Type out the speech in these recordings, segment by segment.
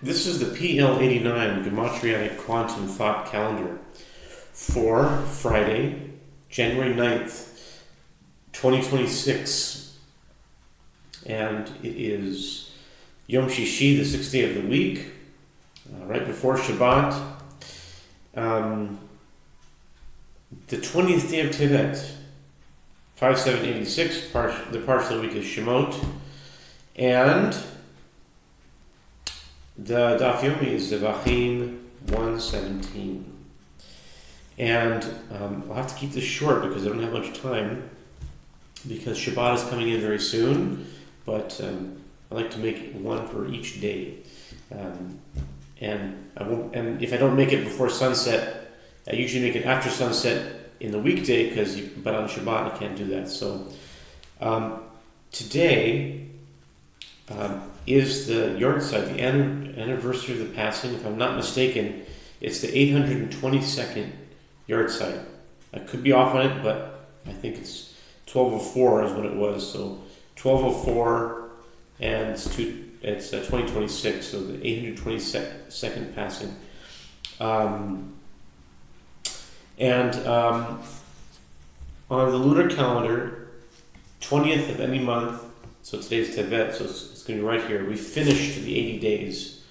This is the PL-89 Gematriatic Quantum Thought Calendar for Friday, January 9th, 2026. And it is Yom Shishi, the sixth day of the week, right before Shabbat. The 20th day of Tevet, 5786, the partial week is Shemot. And the Daf Yomi is Zevachim 117. And I'll have to keep this short because I don't have much time, because Shabbat is coming in very soon, but I like to make one for each day. And if I don't make it before sunset, I usually make it after sunset in the weekday, but on Shabbat I can't do that. So today is the yahrzeit, the anniversary of the passing. If I'm not mistaken, it's the 822nd yahrzeit. I could be off on it, but I think it's 1204 is what it was. So 1204, and it's 2026, so the 822nd passing. On the lunar calendar, 20th of any month, so today's Tevet, so it's going to be right here, we finished the 80 days,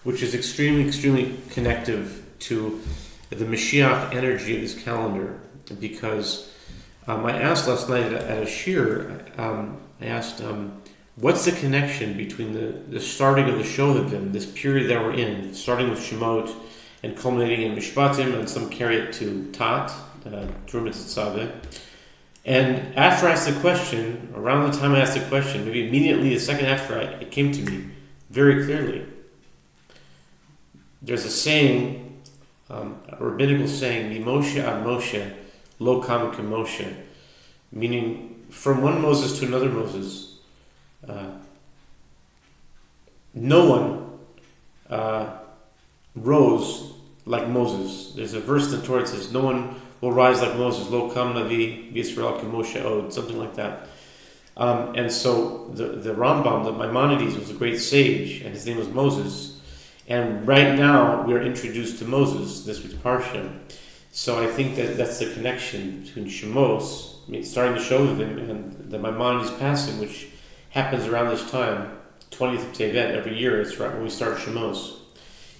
which is extremely, extremely connective to the Mashiach energy of this calendar, because I asked last night at a shir, I asked, what's the connection between the starting of the Shovavim, this period that we're in, starting with Shemot and culminating in Mishpatim, and some carry it to Tat, Trumat Tzaveh. And after I asked the question, around the time I asked the question, maybe immediately the second after, it came to me very clearly. There's a saying, a rabbinical saying, Mimoshe ad Moshe, lo kam Moshe, meaning from one Moses to another Moses, no one rose like Moses. There's a verse in the Torah that says, no one will rise like Moses, lo kam navi b'Yisrael k'Moshe od, something like that. And so the Rambam, the Maimonides, was a great sage, and his name was Moses. And right now we are introduced to Moses, this week's Parsha. So I think that's the connection between Shemos, starting to show them, and the Maimonides passing, which happens around this time, 20th of Tevet every year. It's right when we start Shemos.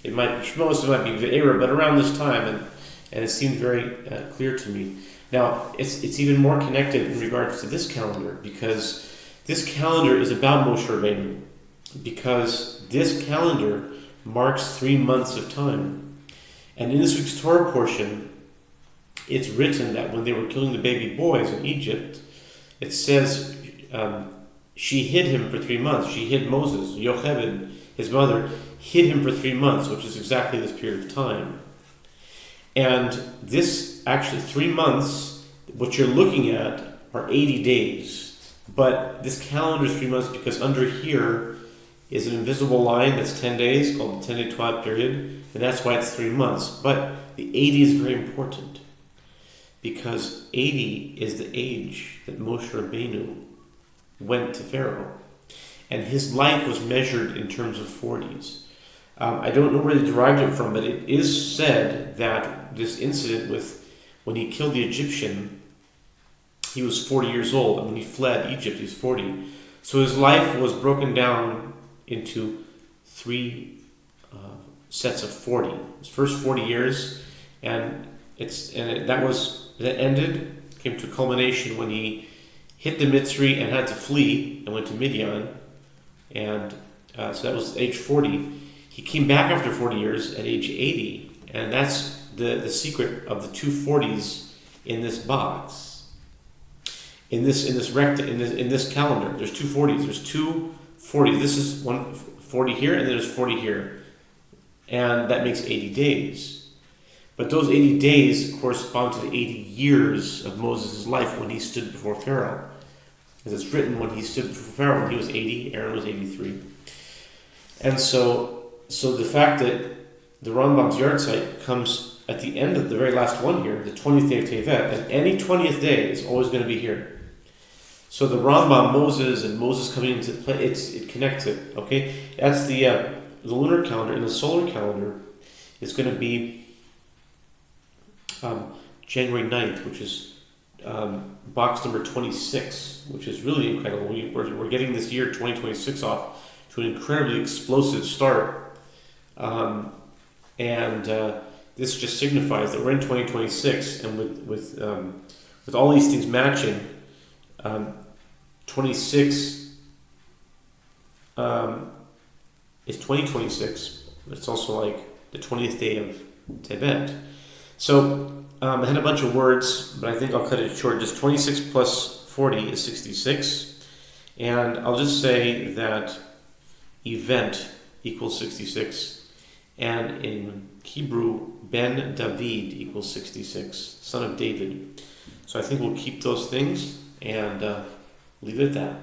It might be Shemos, it might be Ve'era, but around this time, and it seemed very clear to me. Now, it's even more connected in regards to this calendar, because this calendar is about Moshe Rabbeinu, because this calendar marks 3 months of time. And in this week's Torah portion, it's written that when they were killing the baby boys in Egypt, it says she hid him for 3 months. She hid Moses, Yocheved, his mother, hid him for 3 months, which is exactly this period of time. And this, actually 3 months, what you're looking at are 80 days. But this calendar is 3 months because under here is an invisible line that's 10 days, called the 10-day twilight period, and that's why it's 3 months. But the 80 is very important, because 80 is the age that Moshe Rabbeinu went to Pharaoh. And his life was measured in terms of 40s. I don't know where they derived it from, but it is said that this incident with when he killed the Egyptian, he was 40 years old, and when he fled Egypt, he was 40. So his life was broken down into 3 sets of 40. His first 40 years, that ended, came to culmination when he hit the Mitzri and had to flee and went to Midian, and so that was age 40. He came back after 40 years at age 80, and that's the secret of the 2 40s in this box. In this calendar, there's 2 40s. There's 2 40s. This is 40 here, and then there's 40 here, and that makes 80 days. But those 80 days correspond to the 80 years of Moses' life when he stood before Pharaoh. As it's written, when he stood before Pharaoh, when he was 80, Aaron was 83. And so the fact that the Rambam's yahrzeit comes at the end of the very last one here, the 20th day of Tevet, and any 20th day is always going to be here. So the Rambam, Moses, and Moses coming into play, it connects it, okay? That's the the lunar calendar and the solar calendar is going to be January 9th, which is box number 26, which is really incredible. We're getting this year 2026 off to an incredibly explosive start. And this just signifies that we're in 2026, and with all these things matching, 26 is 2026. It's also like the 20th day of Tibet. So I had a bunch of words, but I think I'll cut it short. Just 26 plus 40 is 66. And I'll just say that event equals 66. And in Hebrew, Ben David equals 66, son of David. So I think we'll keep those things and leave it at that.